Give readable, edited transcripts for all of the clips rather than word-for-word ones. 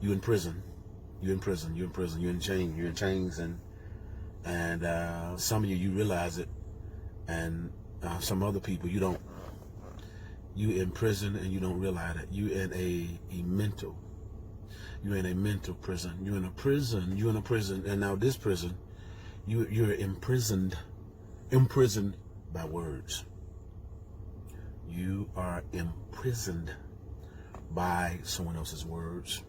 you in prison. You're in prison. You're in prison. You're in chains. You're in chains, and some of you realize it, and some other people you don't. You in prison and you don't realize it. You in a mental. You're in a mental prison. You're in a prison. You're in a prison, and now this prison, you're imprisoned by words. You are imprisoned by someone else's words.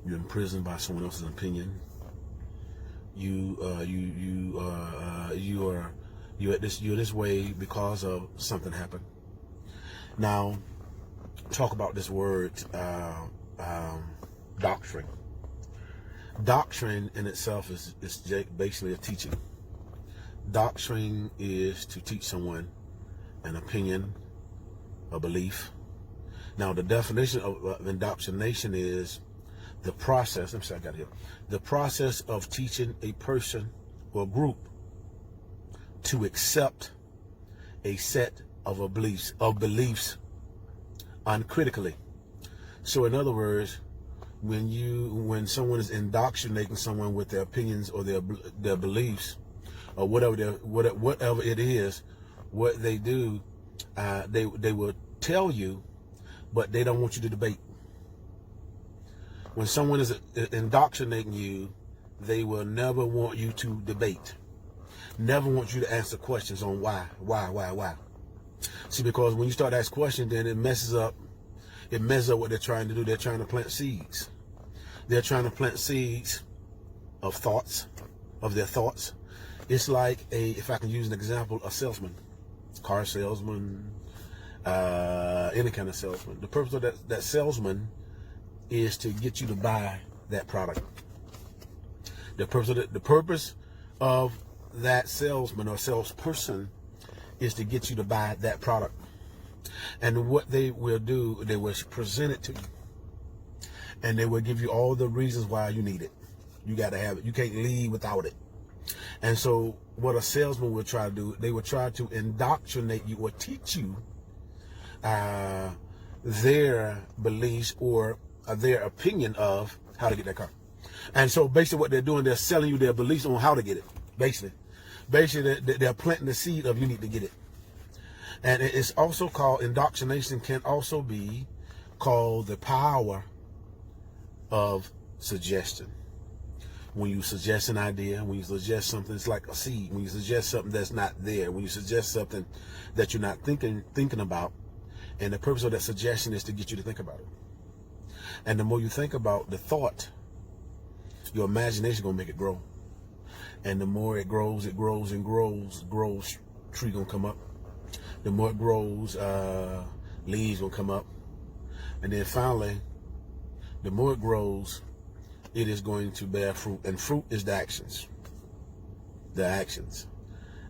You're imprisoned by someone else's opinion. You're this way because of something happened. Now, talk about this word, doctrine. Doctrine in itself is basically a teaching. Doctrine is to teach someone an opinion, a belief. Now, the definition of indoctrination is the process. I'm sorry, I got it here. The process of teaching a person or group to accept a set of beliefs uncritically. So, in other words, when someone is indoctrinating someone with their opinions or their beliefs or whatever it is, what they do, they will tell you, but they don't want you to debate. When someone is indoctrinating you, they will never want you to debate. Never want you to answer questions on why. See, because when you start to ask questions, then it messes up what they're trying to do. They're trying to plant seeds. They're trying to plant seeds of thoughts, of their thoughts. It's like if I can use an example, a salesman, car salesman, any kind of salesman. The purpose of that salesman is to get you to buy that product. The purpose of that salesman or salesperson is to get you to buy that product. And what they will do, they will present it to you. And they will give you all the reasons why you need it. You got to have it. You can't leave without it. And so what a salesman will try to do, they will try to indoctrinate you or teach you their beliefs or their opinion of how to get that car. And so basically what they're doing, they're selling you their beliefs on how to get it. Basically they're planting the seed of you need to get it. And it's also called, indoctrination can also be called the power of suggestion. When you suggest an idea, when you suggest something, it's like a seed. When you suggest something that's not there, when you suggest something that you're not thinking about, and the purpose of that suggestion is to get you to think about it. And the more you think about the thought, your imagination is going to make it grow. And the more it grows and grows, tree going to come up. The more it grows, leaves will come up. And then finally, the more it grows, it is going to bear fruit. And fruit is the actions. The actions.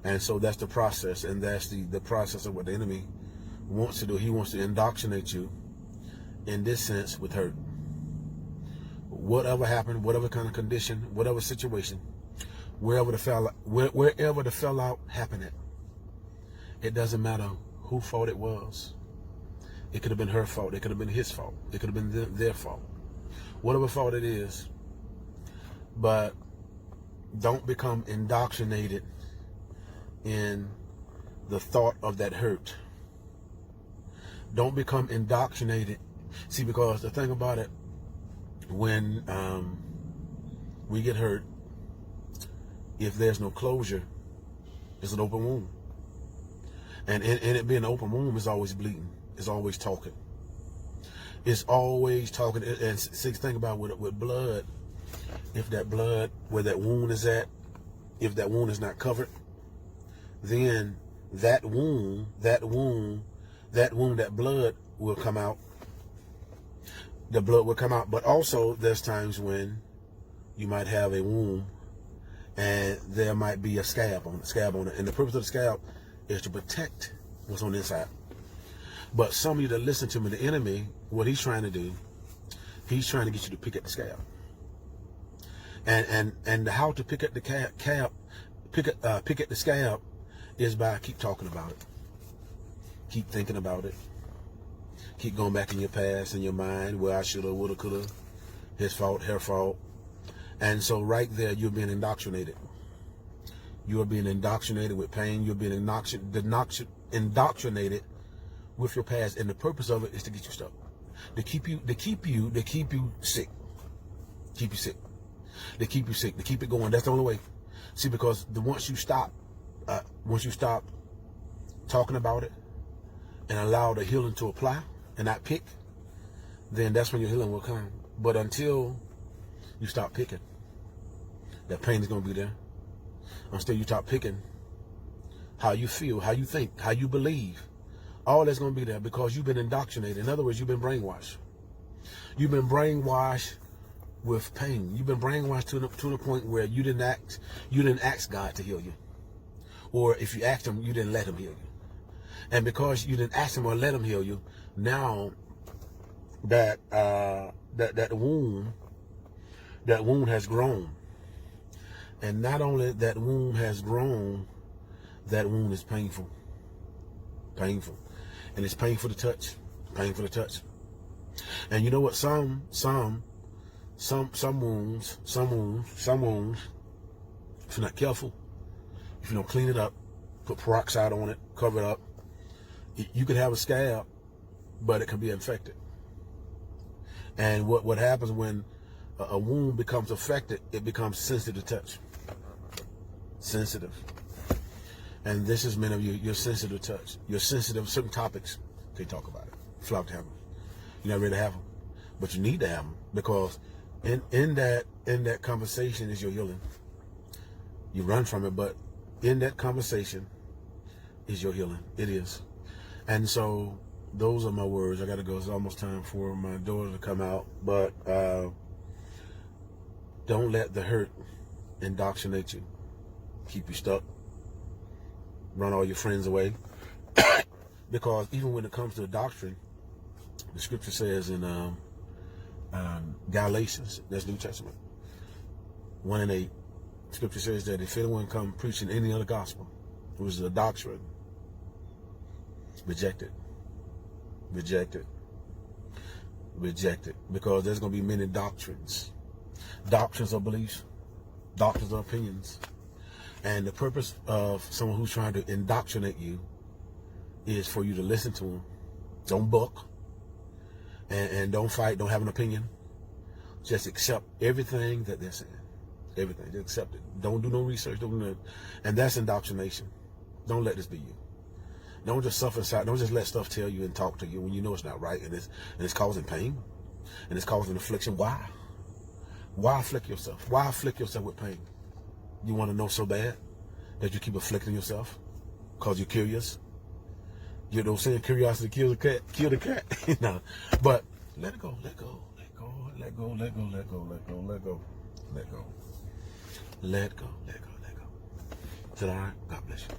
And so that's the process. And that's the process of what the enemy wants to do. He wants to indoctrinate you, in this sense, with hurt. Whatever happened, whatever kind of condition, whatever situation, wherever the fallout happened at, it doesn't matter whose fault it was. It could have been her fault. It could have been his fault. It could have been their fault. Whatever fault it is. But don't become indoctrinated in the thought of that hurt. Don't become indoctrinated. See, because the thing about it, when we get hurt, if there's no closure, it's an open wound. And in it being an open wound, it's always bleeding. It's always talking. It's always talking. And see, think about with blood, if that blood, where that wound is at, if that wound is not covered, then that blood will come out. The blood will come out. But also, there's times when you might have a wound and there might be a scab on it. And the purpose of the scab is to protect what's on the inside. But some of you that listen to me, the enemy, what he's trying to do, he's trying to get you to pick at the scab. And how to pick at the pick at the scab is by keep talking about it. Keep thinking about it. Keep going back in your past, in your mind, where I shoulda, woulda, coulda. his fault, her fault. And so right there, you're being indoctrinated. You're being indoctrinated with pain. You're being indoctrinated with your past. And the purpose of it is to get you stuck. To keep you sick. Keep you sick. To keep you sick. To keep it going. That's the only way. See, because once you stop talking about it and allow the healing to apply and not pick, then that's when your healing will come. But until you stop picking, that pain is going to be there. Until you stop picking how you feel, how you think, how you believe, all that's going to be there because you've been indoctrinated. In other words, you've been brainwashed. You've been brainwashed with pain. You've been brainwashed to the point where you didn't ask God to heal you. Or if you asked him, you didn't let him heal you. And because you didn't ask him or let him heal you, now that wound has grown. And not only that wound has grown, that wound is painful. Painful. And it's painful to touch. Painful to touch. And you know what? Some wounds, if you're not careful, if you don't clean it up, put peroxide on it, cover it up, you could have a scab, but it can be infected. And what happens when a wound becomes affected, it becomes sensitive to touch. Sensitive. And this is many of you, you're sensitive to touch. You're sensitive to certain topics. They talk about it. Flout to have them. You're not ready to have them. But you need to have them because in that conversation is your healing. You run from it, but in that conversation is your healing. It is. And so those are my words. I got to go. It's almost time for my daughter to come out. But don't let the hurt indoctrinate you. Keep you stuck. Run all your friends away. Because even when it comes to the doctrine, the scripture says in Galatians, that's New Testament, 1:8, scripture says that if anyone come preaching any other gospel, which is a doctrine, reject it. Reject it. Reject it. Because there's going to be many doctrines. Doctrines of beliefs. Doctrines of opinions. And the purpose of someone who's trying to indoctrinate you is for you to listen to them. Don't buck. And don't fight. Don't have an opinion. Just accept everything that they're saying. Everything. Just accept it. Don't do no research. Don't do nothing. And that's indoctrination. Don't let this be you. Don't just suffer inside. Don't just let stuff tell you and talk to you when you know it's not right and it's causing pain and it's causing affliction. Why? Why afflict yourself? Why afflict yourself with pain? You want to know so bad that you keep afflicting yourself because you're curious. You know, saying curiosity kills the cat. Kill the cat. No, but let it go. Let go. Let go. Let go. Let go. Let go. Let go. Let go. Let go. Let go. Let go. Let go. Is that all right? God bless you.